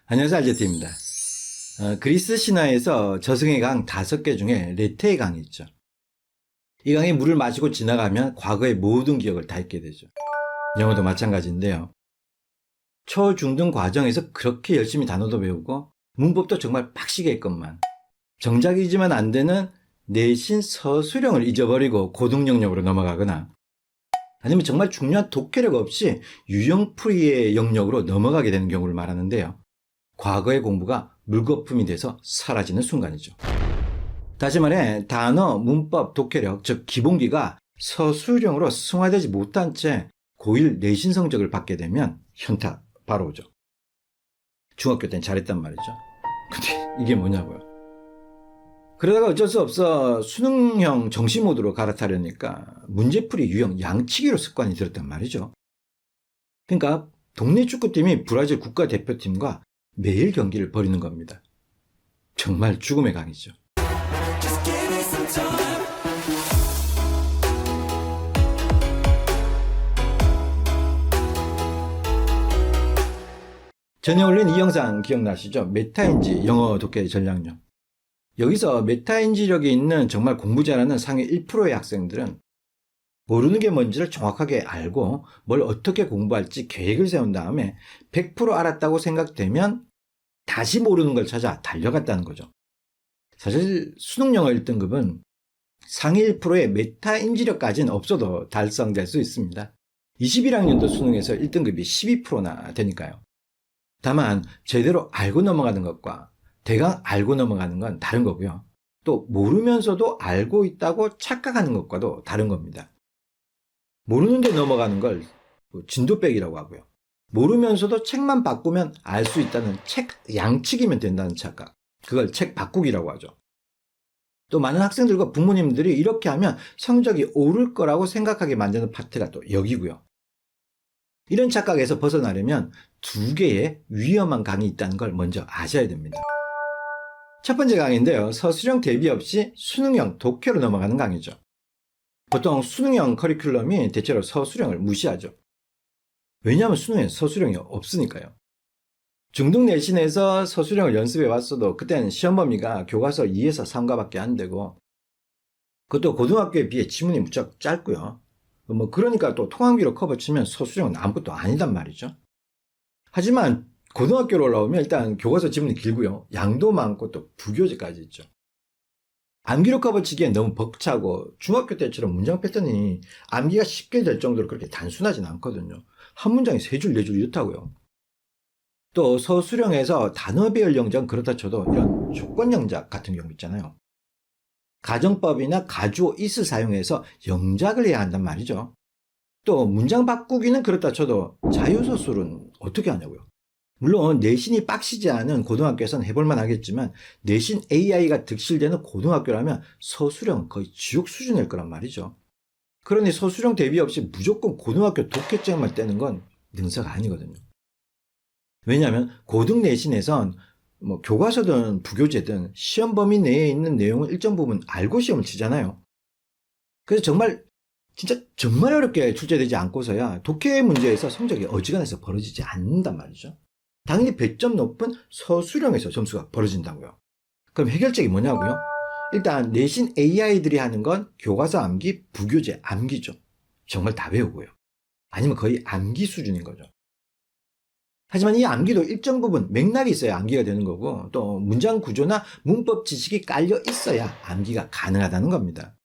안녕하세요, 알제트입니다. 그리스 신화에서 저승의 강 5개 중에 레테의 강이 있죠. 이 강에 물을 마시고 지나가면 과거의 모든 기억을 다 잊게 되죠. 영어도 마찬가지인데요. 초, 중 등 과정에서 그렇게 열심히 단어도 배우고 문법도 정말 빡시게 했건만 정작 잊으면 안 되는 내신 서술형을 잊어버리고 고등 영역으로 넘어가거나 아니면 정말 중요한 독해력 없이 유형풀이의 영역으로 넘어가게 되는 경우를 말하는데요. 과거의 공부가 물거품이 돼서 사라지는 순간이죠. 다시 말해 단어, 문법, 독해력, 즉 기본기가 서술형으로 승화되지 못한 채 고1 내신 성적을 받게 되면 현타 바로 오죠. 중학교 때는 잘했단 말이죠. 근데 이게 뭐냐고요. 그러다가 어쩔 수 없어 수능형 정시 모드로 갈아타려니까 문제풀이 유형 양치기로 습관이 들었단 말이죠. 그러니까 동네 축구팀이 브라질 국가대표팀과 매일 경기를 벌이는 겁니다. 정말 죽음의 강이죠. 전에 올린 이 영상 기억나시죠? 메타인지 영어 독해 전략용. 여기서 메타인지력이 있는 정말 공부 잘하는 상위 1%의 학생들은 모르는 게 뭔지를 정확하게 알고 뭘 어떻게 공부할지 계획을 세운 다음에 100% 알았다고 생각되면 다시 모르는 걸 찾아 달려갔다는 거죠. 사실 수능 영어 1등급은 상위 1%의 메타 인지력까지는 없어도 달성될 수 있습니다. 21학년도 수능에서 1등급이 12%나 되니까요. 다만 제대로 알고 넘어가는 것과 대강 알고 넘어가는 건 다른 거고요. 또 모르면서도 알고 있다고 착각하는 것과도 다른 겁니다. 모르는데 넘어가는 걸 진도 빼기라고 하고요. 모르면서도 책만 바꾸면 알 수 있다는 책 양치기면 된다는 착각. 그걸 책 바꾸기라고 하죠. 또 많은 학생들과 부모님들이 이렇게 하면 성적이 오를 거라고 생각하게 만드는 파트가 또 여기고요. 이런 착각에서 벗어나려면 2개의 위험한 강이 있다는 걸 먼저 아셔야 됩니다. 첫 번째 강인데요. 서술형 대비 없이 수능형 독해로 넘어가는 강이죠. 보통 수능형 커리큘럼이 대체로 서술형을 무시하죠. 왜냐하면 수능엔 서술형이 없으니까요. 중등 내신에서 서술형을 연습해 왔어도 그때는 시험 범위가 교과서 2에서 3과밖에 안 되고 그것도 고등학교에 비해 지문이 무척 짧고요. 그러니까 또 통합기로 커버치면 서술형은 아무것도 아니단 말이죠. 하지만 고등학교로 올라오면 일단 교과서 지문이 길고요. 양도 많고 또 부교재까지 있죠. 암기로 커버치기엔 너무 벅차고 중학교 때처럼 문장 패턴이 암기가 쉽게 될 정도로 그렇게 단순하진 않거든요. 한 문장에 3줄, 4줄 이렇다고요. 또 서술형에서 단어 배열 영작은 그렇다 쳐도 이런 조건 영작 같은 경우 있잖아요. 가정법이나 가주어 is를 사용해서 영작을 해야 한단 말이죠. 또 문장 바꾸기는 그렇다 쳐도 자유서술은 어떻게 하냐고요. 물론 내신이 빡시지 않은 고등학교에서는 해볼만 하겠지만 내신 AI가 득실되는 고등학교라면 서술형은 거의 지옥 수준일 거란 말이죠. 그러니 서술형 대비 없이 무조건 고등학교 독해증만 떼는 건 능사가 아니거든요. 왜냐하면 고등 내신에선 교과서든 부교재든 시험 범위 내에 있는 내용을 일정 부분 알고 시험을 치잖아요. 그래서 진짜 정말 어렵게 출제되지 않고서야 독해 문제에서 성적이 어지간해서 벌어지지 않는단 말이죠. 당연히 배점 높은 서술형에서 점수가 벌어진다고요. 그럼 해결책이 뭐냐고요? 일단 내신 AI들이 하는 건 교과서 암기, 부교재 암기죠. 정말 다 외우고요. 아니면 거의 암기 수준인 거죠. 하지만 이 암기도 일정 부분 맥락이 있어야 암기가 되는 거고 또 문장 구조나 문법 지식이 깔려 있어야 암기가 가능하다는 겁니다.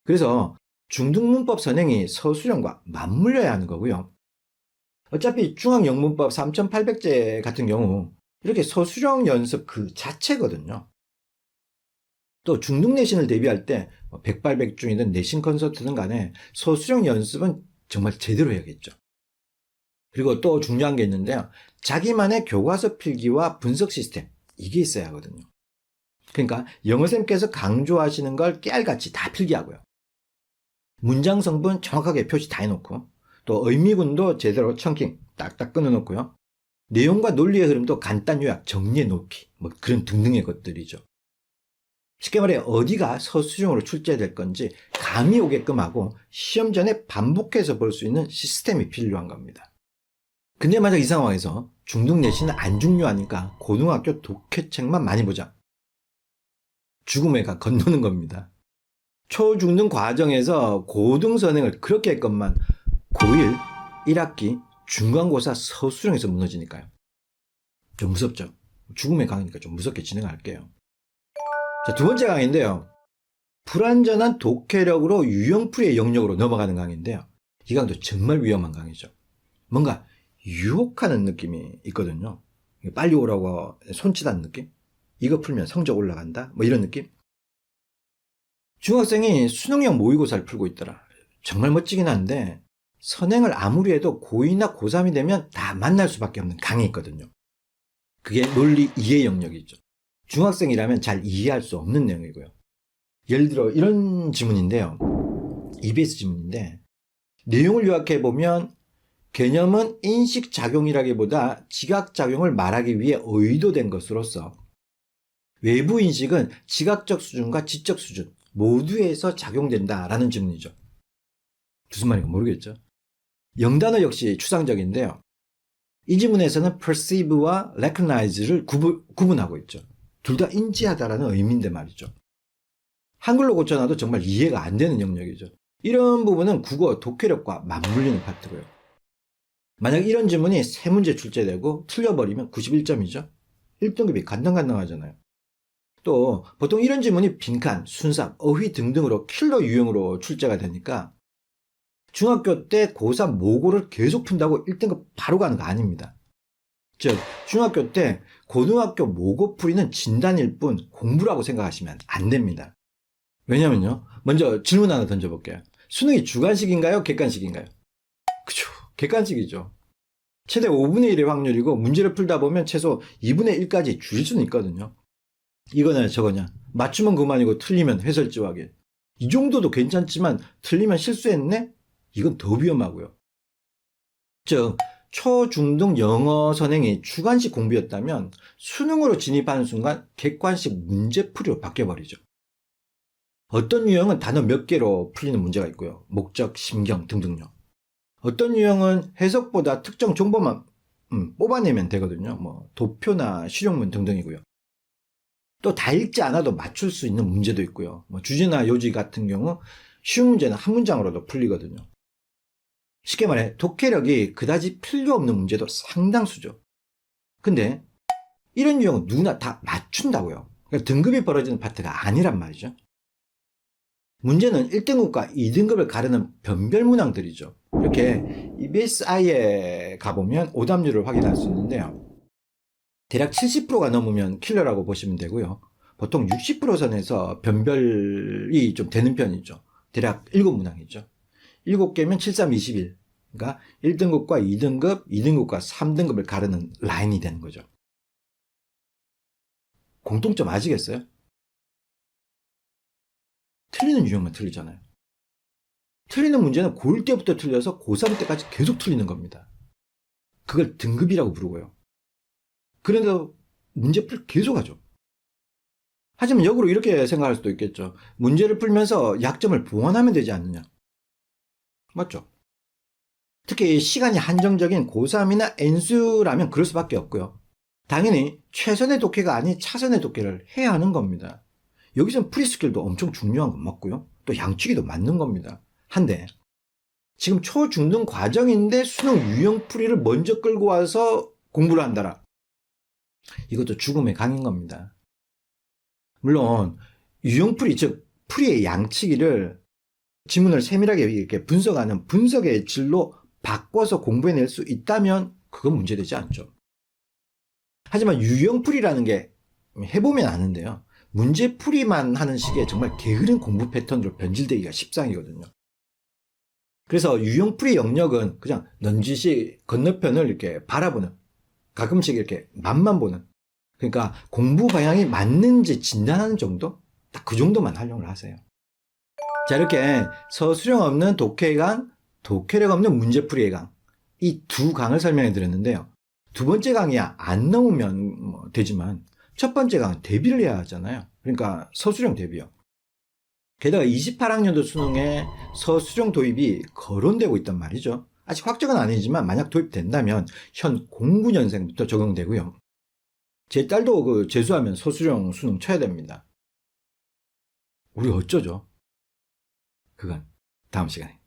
그래서 중등 문법 선행이 서술형과 맞물려야 하는 거고요. 어차피 중앙영문법 3800제 같은 경우 이렇게 서술형 연습 그 자체거든요. 또 중등 내신을 대비할 때 백발백중이든 내신 컨설트든 간에 서술형 연습은 정말 제대로 해야겠죠. 그리고 또 중요한 게 있는데요. 자기만의 교과서 필기와 분석 시스템 이게 있어야 하거든요. 그러니까 영어쌤께서 강조하시는 걸 깨알같이 다 필기하고요. 문장 성분 정확하게 표시 다 해놓고 또 의미군도 제대로 청킹 딱딱 끊어놓고요. 내용과 논리의 흐름도 간단 요약 정리해 놓기 그런 등등의 것들이죠. 쉽게 말해 어디가 서술형으로 출제될 건지 감이 오게끔 하고 시험 전에 반복해서 볼 수 있는 시스템이 필요한 겁니다. 근데 만약 이 상황에서 중등 내신은 안 중요하니까 고등학교 독해책만 많이 보자. 죽음의 가 건너는 겁니다. 초중등 과정에서 고등 선행을 그렇게 했건만 고1, 1학기, 중간고사 서술형에서 무너지니까요. 좀 무섭죠? 죽음의 강이니까 좀 무섭게 진행할게요. 자, 두 번째 강인데요. 불완전한 독해력으로 유형풀이의 영역으로 넘어가는 강인데요. 이 강도 정말 위험한 강이죠. 뭔가 유혹하는 느낌이 있거든요. 빨리 오라고 손짓하는 느낌? 이거 풀면 성적 올라간다? 뭐 이런 느낌? 중학생이 수능형 모의고사를 풀고 있더라. 정말 멋지긴 한데 선행을 아무리 해도 고2나 고3이 되면 다 만날 수밖에 없는 강이 있거든요. 그게 논리 이해 영역이죠. 중학생이라면 잘 이해할 수 없는 내용이고요. 예를 들어 이런 지문인데요. EBS 지문인데 내용을 요약해보면 개념은 인식작용이라기보다 지각작용을 말하기 위해 의도된 것으로서 외부 인식은 지각적 수준과 지적 수준 모두에서 작용된다라는 지문이죠. 무슨 말인가 모르겠죠. 영단어 역시 추상적인데요. 이 지문에서는 perceive와 recognize를 구분하고 있죠. 둘 다 인지하다라는 의미인데 말이죠. 한글로 고쳐놔도 정말 이해가 안 되는 영역이죠. 이런 부분은 국어 독해력과 맞물리는 파트고요. 만약 이런 지문이 3문제 출제되고 틀려버리면 91점이죠. 1등급이 간당간당하잖아요. 또 보통 이런 지문이 빈칸, 순삭, 어휘 등등으로 킬러 유형으로 출제가 되니까 중학교 때 고3 모고를 계속 푼다고 1등급 바로 가는 거 아닙니다. 즉 중학교 때 고등학교 모고 풀이는 진단일 뿐 공부라고 생각하시면 안 됩니다. 왜냐면요. 먼저 질문 하나 던져볼게요. 수능이 주관식인가요? 객관식인가요? 그쵸. 객관식이죠. 최대 5분의 1의 확률이고 문제를 풀다 보면 최소 2분의 1까지 줄일 수는 있거든요. 이거냐 저거냐. 맞추면 그만이고 틀리면 해설지 확인. 이 정도도 괜찮지만 틀리면 실수했네? 이건 더 위험하고요. 즉 초중등 영어 선행이 주관식 공부였다면 수능으로 진입하는 순간 객관식 문제풀이로 바뀌어버리죠. 어떤 유형은 단어 몇 개로 풀리는 문제가 있고요. 목적, 심경 등등요. 어떤 유형은 해석보다 특정 정보만 뽑아내면 되거든요. 뭐 도표나 실용문 등등이고요. 또 다 읽지 않아도 맞출 수 있는 문제도 있고요. 뭐 주제나 요지 같은 경우 쉬운 문제는 한 문장으로도 풀리거든요. 쉽게 말해 독해력이 그다지 필요 없는 문제도 상당수죠. 근데 이런 유형은 누구나 다 맞춘다고요. 그러니까 등급이 벌어지는 파트가 아니란 말이죠. 문제는 1등급과 2등급을 가르는 변별 문항들이죠. 이렇게 EBSI에 가보면 오답률을 확인할 수 있는데요. 대략 70%가 넘으면 킬러라고 보시면 되고요. 보통 60% 선에서 변별이 좀 되는 편이죠. 대략 7문항이죠. 7개면 7, 3, 21. 그러니까 1등급과 2등급, 2등급과 3등급을 가르는 라인이 되는 거죠. 공통점 아시겠어요? 틀리는 유형만 틀리잖아요. 틀리는 문제는 고1 때부터 틀려서 고3 때까지 계속 틀리는 겁니다. 그걸 등급이라고 부르고요. 그런데도 문제풀 계속 하죠. 하지만 역으로 이렇게 생각할 수도 있겠죠. 문제를 풀면서 약점을 보완하면 되지 않느냐. 맞죠? 특히 시간이 한정적인 고3이나 N수라면 그럴 수밖에 없고요. 당연히 최선의 독해가 아닌 차선의 독해를 해야 하는 겁니다. 여기선 프리스킬도 엄청 중요한 건 맞고요. 또 양치기도 맞는 겁니다. 한데 지금 초중등 과정인데 수능 유형풀이를 먼저 끌고 와서 공부를 한다라. 이것도 죽음의 강인 겁니다. 물론 유형풀이 즉 풀이의 양치기를 지문을 세밀하게 이렇게 분석하는 분석의 질로 바꿔서 공부해낼 수 있다면 그건 문제되지 않죠. 하지만 유형풀이라는 게 해보면 아는데요. 문제풀이만 하는 식의 정말 게으른 공부 패턴으로 변질되기가 십상이거든요. 그래서 유형풀이 영역은 그냥 넌지시 건너편을 이렇게 바라보는, 가끔씩 이렇게 맛만 보는, 그러니까 공부 방향이 맞는지 진단하는 정도? 딱 그 정도만 활용을 하세요. 자, 이렇게 서술형 없는 독해 강, 독해력 없는 문제풀이의 강, 이 두 강을 설명해 드렸는데요. 두 번째 강이야 안 나오면 뭐 되지만 첫 번째 강은 대비를 해야 하잖아요. 그러니까 서술형 대비요. 게다가 28학년도 수능에 서술형 도입이 거론되고 있단 말이죠. 아직 확정은 아니지만 만약 도입된다면 현 09년생부터 적용되고요. 제 딸도 재수하면 소수령 수능 쳐야 됩니다. 우리 어쩌죠? 그건 다음 시간에.